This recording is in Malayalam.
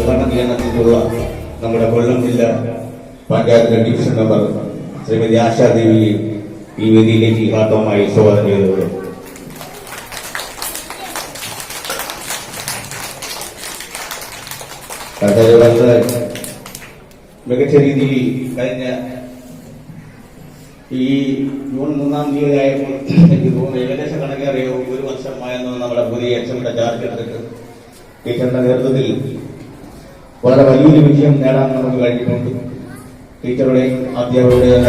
ഉദ്ഘാടനം ചെയ്യാനെത്തിയിട്ടുള്ള നമ്മുടെ കൊല്ലം ജില്ലാ പഞ്ചായത്ത് ഡിവിഷൻ മെമ്പർ ശ്രീമതി ആശാദേവിയെ ഈ വേദിയിലേക്ക് ഹാർദവമായി സ്വാഗതം ചെയ്തത്. വളരെ മികച്ച രീതിയിൽ കഴിഞ്ഞ ഈ ജൂൺ 3-ാം തീയതി ആയപ്പോൾ എനിക്ക് തോന്നുന്നു ഏകദേശം കണക്കേറിയോ 1 വർഷമായെന്ന് നമ്മുടെ പുതിയ എച്ച്എമ്മിന്റെ ചാർജ് എടുത്തിട്ട് ടീച്ചറിന്റെ നേതൃത്വത്തിൽ വളരെ വലിയൊരു വിജയം നേടാൻ നമുക്ക് കഴിഞ്ഞിട്ടുണ്ട്. ടീച്ചറുടെയും അധ്യാപകരുടെയും